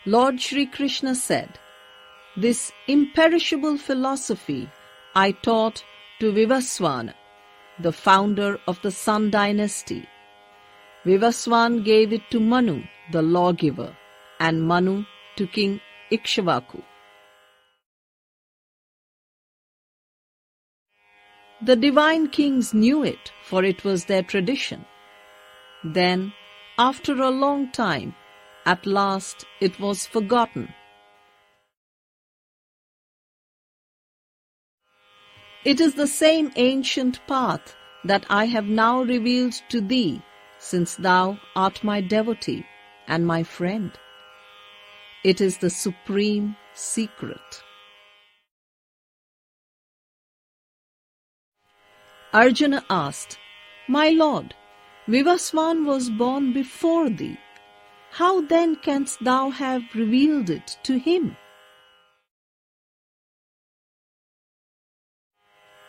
Lord Shri Krishna said, "This imperishable philosophy I taught to Vivasvana, the founder of the Sun dynasty. Vivasvan gave it to Manu, the lawgiver, and Manu to King Ikshvaku. The divine kings knew it, for it was their tradition. Then, after a long time, at last it was forgotten. It is the same ancient path that I have now revealed to thee, since thou art my devotee and my friend. It is the supreme secret." Arjuna asked, "My lord, Vivasvan was born before thee. How then canst thou have revealed it to him?"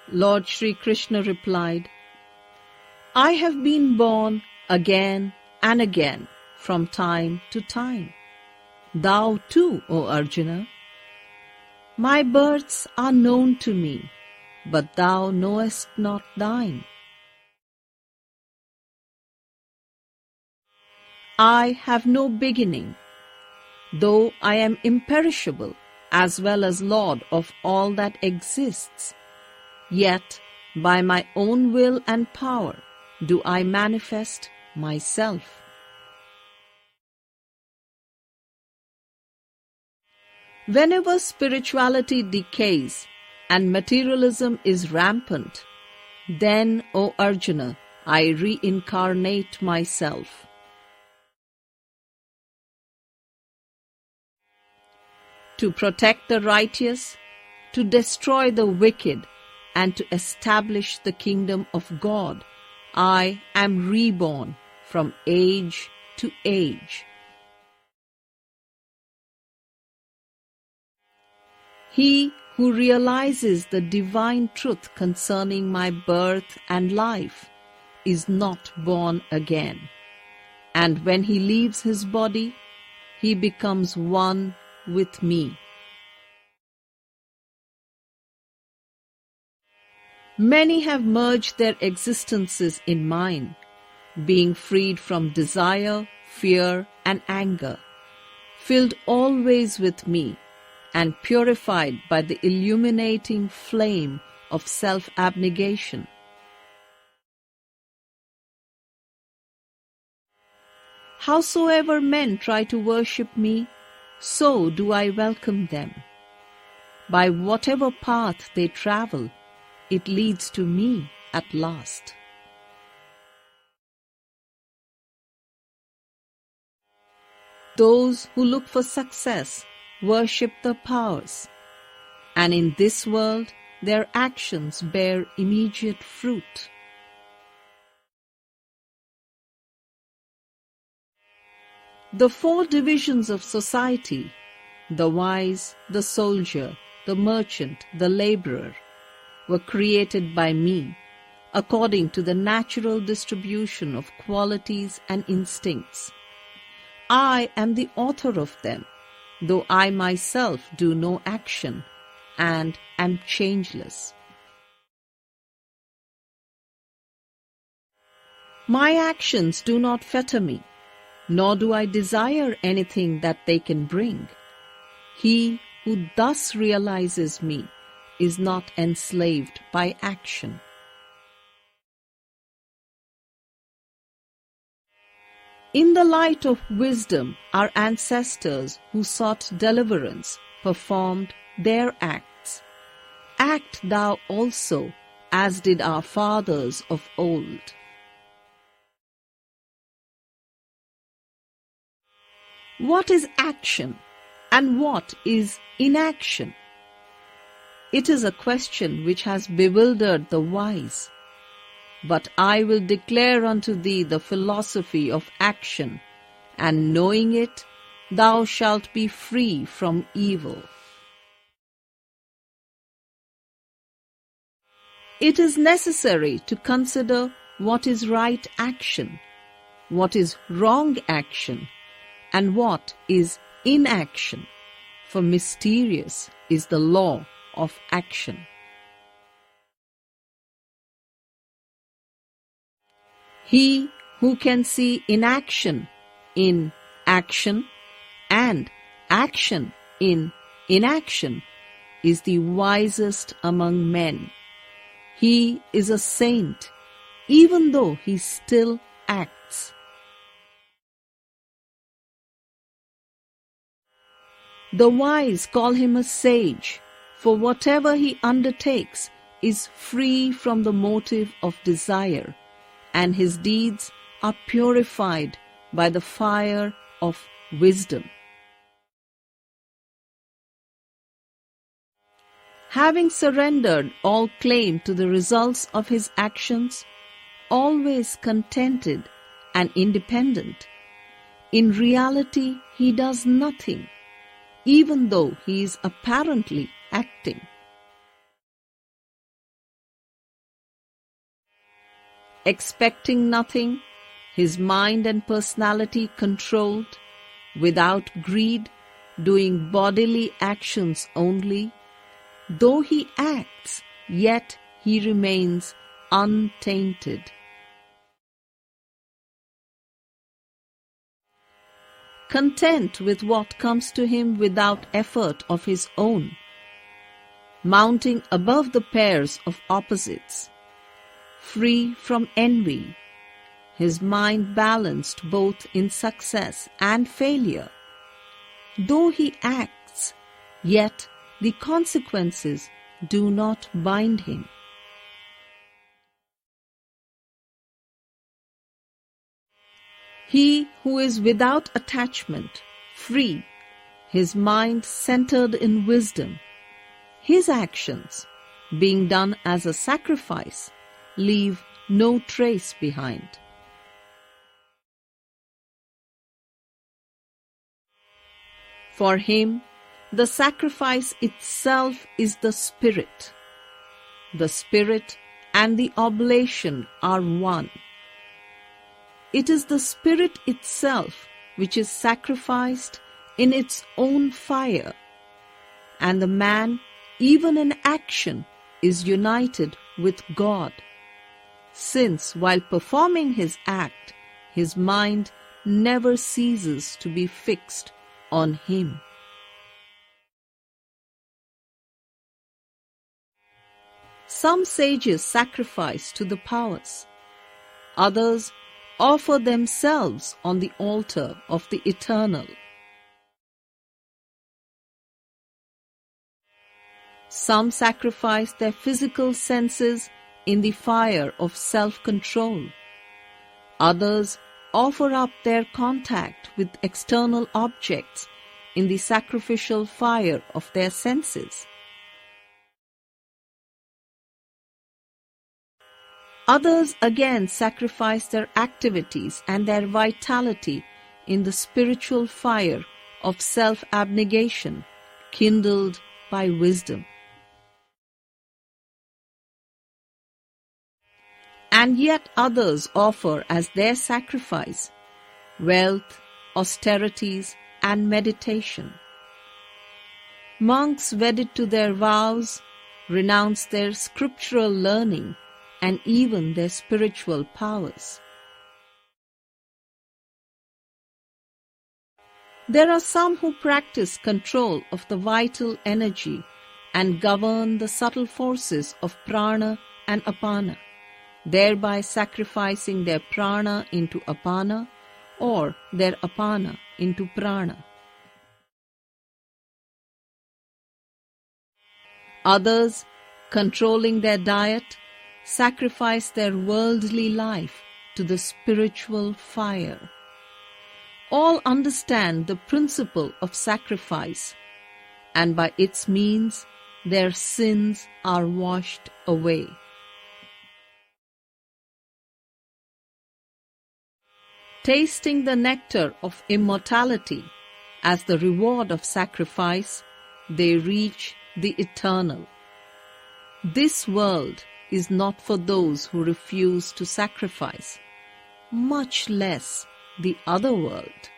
Lord Shri Krishna replied, "I have been born again and again from time to time. Thou too, O Arjuna. My births are known to me, but thou knowest not thine. I have no beginning, though I am imperishable as well as Lord of all that exists. Yet, by my own will and power, do I manifest myself. Whenever spirituality decays and materialism is rampant, then, O Arjuna, I reincarnate myself. To protect the righteous, to destroy the wicked, and to establish the kingdom of God, I am reborn from age to age. He who realizes the divine truth concerning my birth and life is not born again, and when he leaves his body, he becomes one with me. Many have merged their existences in mine, being freed from desire, fear, and anger, filled always with me, and purified by the illuminating flame of self-abnegation. Howsoever men try to worship me, so do I welcome them. By whatever path they travel, it leads to me at last. Those who look for success worship the powers, and in this world their actions bear immediate fruit. The four divisions of society, the wise, the soldier, the merchant, the laborer, were created by me according to the natural distribution of qualities and instincts. I am the author of them, though I myself do no action and am changeless. My actions do not fetter me, nor do I desire anything that they can bring. He who thus realizes me is not enslaved by action. In the light of wisdom, our ancestors who sought deliverance performed their acts. Act thou also, as did our fathers of old. What is action, and what is inaction? It is a question which has bewildered the wise. But I will declare unto thee the philosophy of action, and knowing it, thou shalt be free from evil. It is necessary to consider what is right action, what is wrong action, and what is inaction, for mysterious is the law of action. He who can see inaction in action and action in inaction is the wisest among men. He is a saint, even though he still acts. The wise call him a sage, for whatever he undertakes is free from the motive of desire, and his deeds are purified by the fire of wisdom. Having surrendered all claim to the results of his actions, always contented and independent, in reality he does nothing, even though he is apparently acting. Expecting nothing, his mind and personality controlled, without greed, doing bodily actions only, though he acts, yet he remains untainted. Content with what comes to him without effort of his own, mounting above the pairs of opposites, free from envy, his mind balanced both in success and failure. Though he acts, yet the consequences do not bind him. He who is without attachment, free, his mind centered in wisdom, his actions, being done as a sacrifice, leave no trace behind. For him, the sacrifice itself is the spirit. The spirit and the oblation are one. It is the spirit itself which is sacrificed in its own fire, and the man, even in action, is united with God, since while performing his act, his mind never ceases to be fixed on him. Some sages sacrifice to the powers, others offer themselves on the altar of the eternal. Some sacrifice their physical senses in the fire of self-control. Others offer up their contact with external objects in the sacrificial fire of their senses. Others again sacrifice their activities and their vitality in the spiritual fire of self-abnegation, kindled by wisdom. And yet others offer as their sacrifice wealth, austerities, and meditation. Monks wedded to their vows renounce their scriptural learning and even their spiritual powers. There are some who practice control of the vital energy and govern the subtle forces of prana and apana, thereby sacrificing their prana into apana or their apana into prana. Others, controlling their diet, sacrifice their worldly life to the spiritual fire. All understand the principle of sacrifice, and by its means their sins are washed away. Tasting the nectar of immortality as the reward of sacrifice, they reach the eternal. This world is not for those who refuse to sacrifice, much less the other world.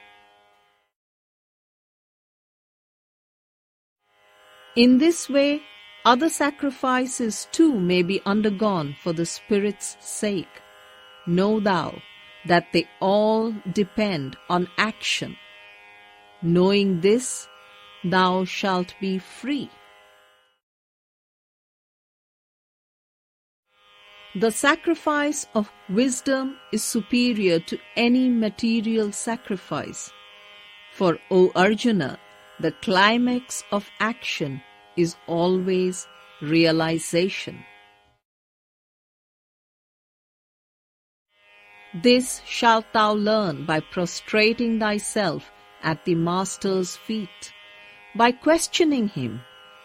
In this way, other sacrifices too may be undergone for the Spirit's sake. Know thou that they all depend on action. Knowing this, thou shalt be free. The sacrifice of wisdom is superior to any material sacrifice. For, O Arjuna, the climax of action is always realization. This shalt thou learn by prostrating thyself at the Master's feet, by questioning him,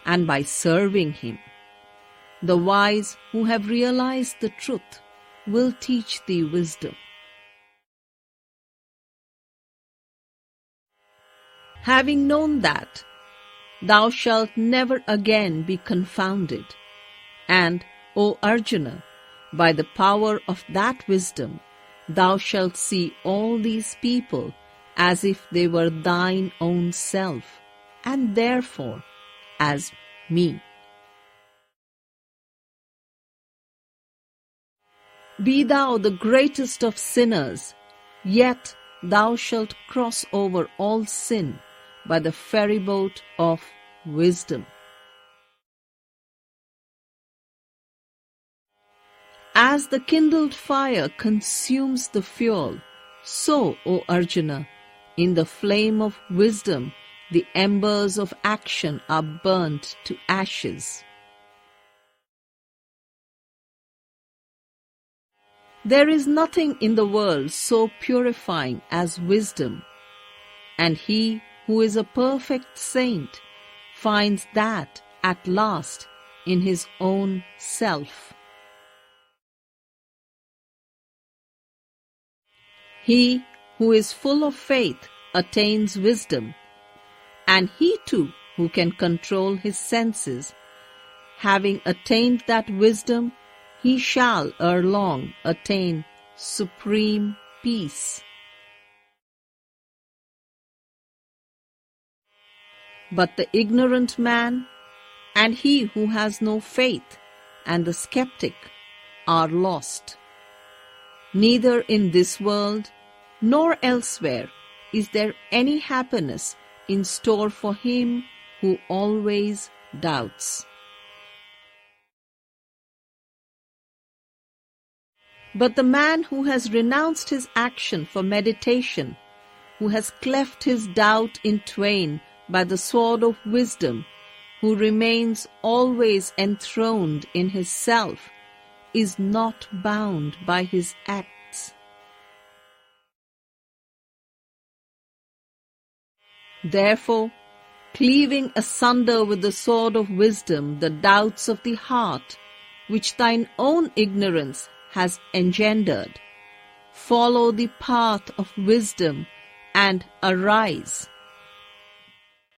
and by serving him. The wise who have realized the truth will teach thee wisdom. Having known that, thou shalt never again be confounded, and, O Arjuna, by the power of that wisdom, thou shalt see all these people as if they were thine own self, and therefore as me. Be thou the greatest of sinners, yet thou shalt cross over all sin by the ferryboat of wisdom. As the kindled fire consumes the fuel, so, O Arjuna, in the flame of wisdom, the embers of action are burnt to ashes. There is nothing in the world so purifying as wisdom, and he who is a perfect saint finds that at last in his own self. He who is full of faith attains wisdom, and he too who can control his senses, having attained that wisdom, he shall ere long attain supreme peace. But the ignorant man, and he who has no faith, and the skeptic are lost. Neither in this world nor elsewhere is there any happiness in store for him who always doubts. But the man who has renounced his action for meditation, who has cleft his doubt in twain by the sword of wisdom, who remains always enthroned in his self, is not bound by his acts. Therefore, cleaving asunder with the sword of wisdom the doubts of the heart, which thine own ignorance has engendered, follow the path of wisdom and arise.